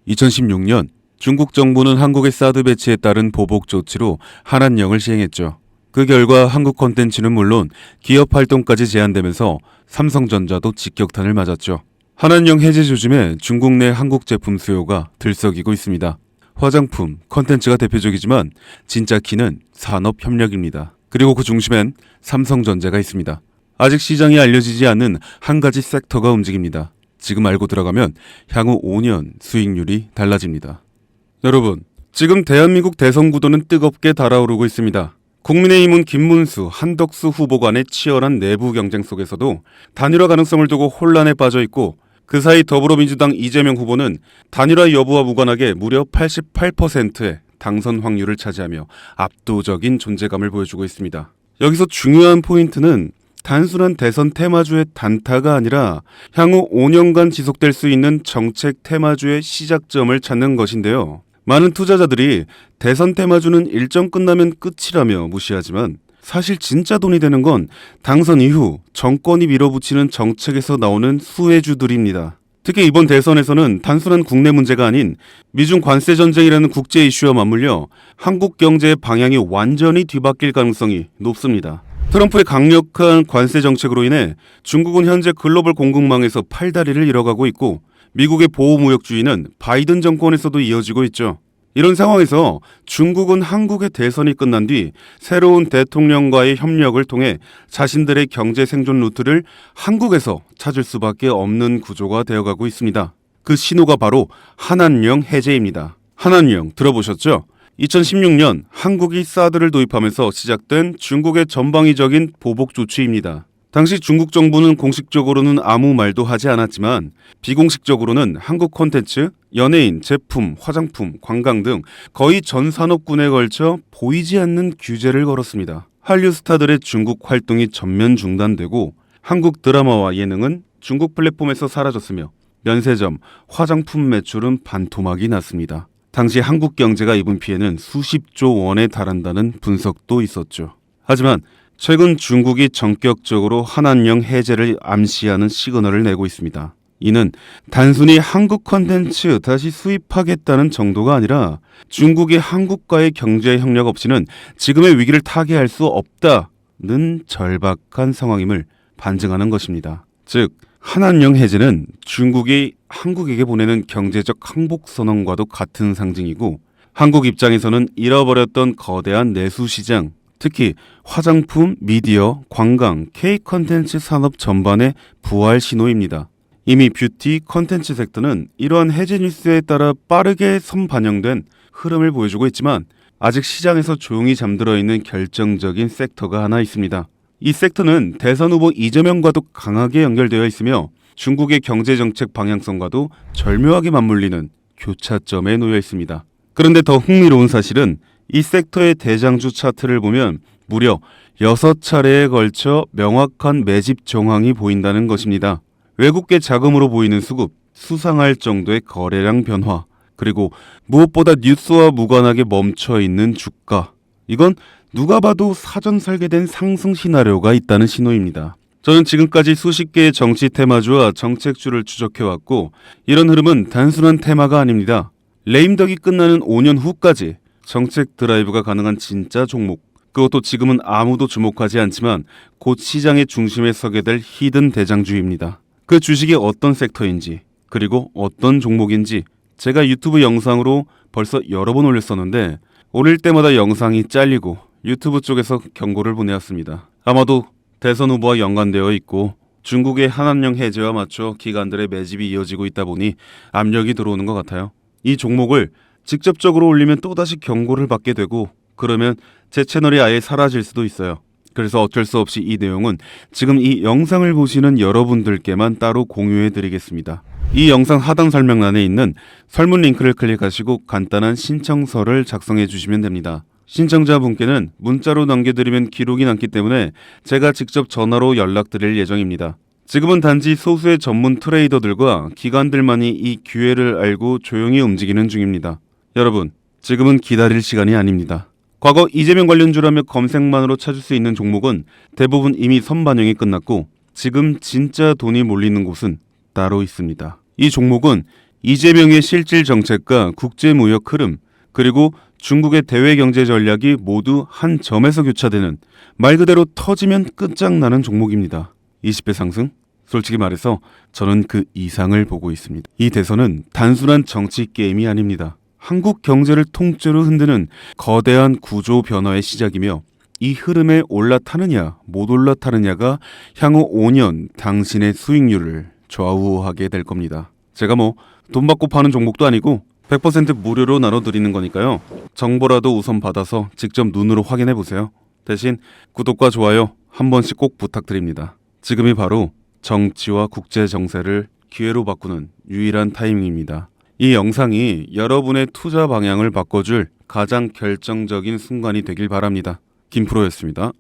2016년 중국 정부는 한국의 사드 배치에 따른 보복 조치로 한한령을 시행했죠. 그 결과 한국 콘텐츠는 물론 기업 활동까지 제한되면서 삼성전자도 직격탄을 맞았죠. 한한령 해제 조짐에 중국 내 한국 제품 수요가 들썩이고 있습니다. 화장품, 콘텐츠가 대표적이지만 진짜 키는 산업협력입니다. 그리고 그 중심엔 삼성전자가 있습니다. 아직 시장이 알려지지 않는 한 가지 섹터가 움직입니다. 지금 알고 들어가면 향후 5년 수익률이 달라집니다. 여러분, 지금 대한민국 대선 구도는 뜨겁게 달아오르고 있습니다. 국민의힘은 김문수, 한덕수 후보 간의 치열한 내부 경쟁 속에서도 단일화 가능성을 두고 혼란에 빠져 있고, 그 사이 더불어민주당 이재명 후보는 단일화 여부와 무관하게 무려 88%의 당선 확률을 차지하며 압도적인 존재감을 보여주고 있습니다. 여기서 중요한 포인트는 단순한 대선 테마주의 단타가 아니라 향후 5년간 지속될 수 있는 정책 테마주의 시작점을 찾는 것인데요. 많은 투자자들이 대선 테마주는 일정 끝나면 끝이라며 무시하지만 사실 진짜 돈이 되는 건 당선 이후 정권이 밀어붙이는 정책에서 나오는 수혜주들입니다. 특히 이번 대선에서는 단순한 국내 문제가 아닌 미중 관세 전쟁이라는 국제 이슈와 맞물려 한국 경제의 방향이 완전히 뒤바뀔 가능성이 높습니다. 트럼프의 강력한 관세 정책으로 인해 중국은 현재 글로벌 공급망에서 팔다리를 잃어가고 있고, 미국의 보호무역주의는 바이든 정권에서도 이어지고 있죠. 이런 상황에서 중국은 한국의 대선이 끝난 뒤 새로운 대통령과의 협력을 통해 자신들의 경제 생존 루트를 한국에서 찾을 수밖에 없는 구조가 되어가고 있습니다. 그 신호가 바로 한한령 해제입니다. 한한령 들어보셨죠? 2016년 한국이 사드를 도입하면서 시작된 중국의 전방위적인 보복 조치입니다. 당시 중국 정부는 공식적으로는 아무 말도 하지 않았지만 비공식적으로는 한국 콘텐츠, 연예인, 제품, 화장품, 관광 등 거의 전 산업군에 걸쳐 보이지 않는 규제를 걸었습니다. 한류 스타들의 중국 활동이 전면 중단되고 한국 드라마와 예능은 중국 플랫폼에서 사라졌으며 면세점, 화장품 매출은 반토막이 났습니다. 당시 한국 경제가 입은 피해는 수십조 원에 달한다는 분석도 있었죠. 하지만 최근 중국이 전격적으로 한한령 해제를 암시하는 시그널을 내고 있습니다. 이는 단순히 한국 콘텐츠 다시 수입하겠다는 정도가 아니라 중국이 한국과의 경제 협력 없이는 지금의 위기를 타개할 수 없다는 절박한 상황임을 반증하는 것입니다. 즉, 한한령 해제는 중국이 한국에게 보내는 경제적 항복 선언과도 같은 상징이고, 한국 입장에서는 잃어버렸던 거대한 내수 시장, 특히 화장품, 미디어, 관광, K-컨텐츠 산업 전반의 부활 신호입니다. 이미 뷰티, 컨텐츠 섹터는 이러한 해제 뉴스에 따라 빠르게 선반영된 흐름을 보여주고 있지만 아직 시장에서 조용히 잠들어 있는 결정적인 섹터가 하나 있습니다. 이 섹터는 대선 후보 이재명과도 강하게 연결되어 있으며 중국의 경제정책 방향성과도 절묘하게 맞물리는 교차점에 놓여 있습니다. 그런데 더 흥미로운 사실은 이 섹터의 대장주 차트를 보면 무려 6차례에 걸쳐 명확한 매집 정황이 보인다는 것입니다. 외국계 자금으로 보이는 수급, 수상할 정도의 거래량 변화, 그리고 무엇보다 뉴스와 무관하게 멈춰있는 주가. 이건 누가 봐도 사전 설계된 상승 시나리오가 있다는 신호입니다. 저는 지금까지 수십 개의 정치 테마주와 정책주를 추적해왔고, 이런 흐름은 단순한 테마가 아닙니다. 레임덕이 끝나는 5년 후까지 정책 드라이브가 가능한 진짜 종목, 그것도 지금은 아무도 주목하지 않지만 곧 시장의 중심에 서게 될 히든 대장주입니다. 그 주식이 어떤 섹터인지, 그리고 어떤 종목인지 제가 유튜브 영상으로 벌써 여러 번 올렸었는데 올릴 때마다 영상이 잘리고 유튜브 쪽에서 경고를 보내왔습니다. 아마도 대선 후보와 연관되어 있고 중국의 한한령 해제와 맞춰 기관들의 매집이 이어지고 있다 보니 압력이 들어오는 것 같아요. 이 종목을 직접적으로 올리면 또다시 경고를 받게 되고, 그러면 제 채널이 아예 사라질 수도 있어요. 그래서 어쩔 수 없이 이 내용은 지금 이 영상을 보시는 여러분들께만 따로 공유해 드리겠습니다. 이 영상 하단 설명란에 있는 설문 링크를 클릭하시고 간단한 신청서를 작성해 주시면 됩니다. 신청자분께는 문자로 남겨드리면 기록이 남기 때문에 제가 직접 전화로 연락드릴 예정입니다. 지금은 단지 소수의 전문 트레이더들과 기관들만이 이 기회를 알고 조용히 움직이는 중입니다. 여러분, 지금은 기다릴 시간이 아닙니다. 과거 이재명 관련주라며 검색만으로 찾을 수 있는 종목은 대부분 이미 선반영이 끝났고 지금 진짜 돈이 몰리는 곳은 따로 있습니다. 이 종목은 이재명의 실질 정책과 국제무역 흐름, 그리고 중국의 대외 경제 전략이 모두 한 점에서 교차되는, 말 그대로 터지면 끝장나는 종목입니다. 20배 상승? 솔직히 말해서 저는 그 이상을 보고 있습니다. 이 대선은 단순한 정치 게임이 아닙니다. 한국 경제를 통째로 흔드는 거대한 구조 변화의 시작이며, 이 흐름에 올라타느냐 못 올라타느냐가 향후 5년 당신의 수익률을 좌우하게 될 겁니다. 제가 돈 받고 파는 종목도 아니고 100% 무료로 나눠드리는 거니까요. 정보라도 우선 받아서 직접 눈으로 확인해 보세요. 대신 구독과 좋아요 한 번씩 꼭 부탁드립니다. 지금이 바로 정치와 국제 정세를 기회로 바꾸는 유일한 타이밍입니다. 이 영상이 여러분의 투자 방향을 바꿔줄 가장 결정적인 순간이 되길 바랍니다. 김프로였습니다.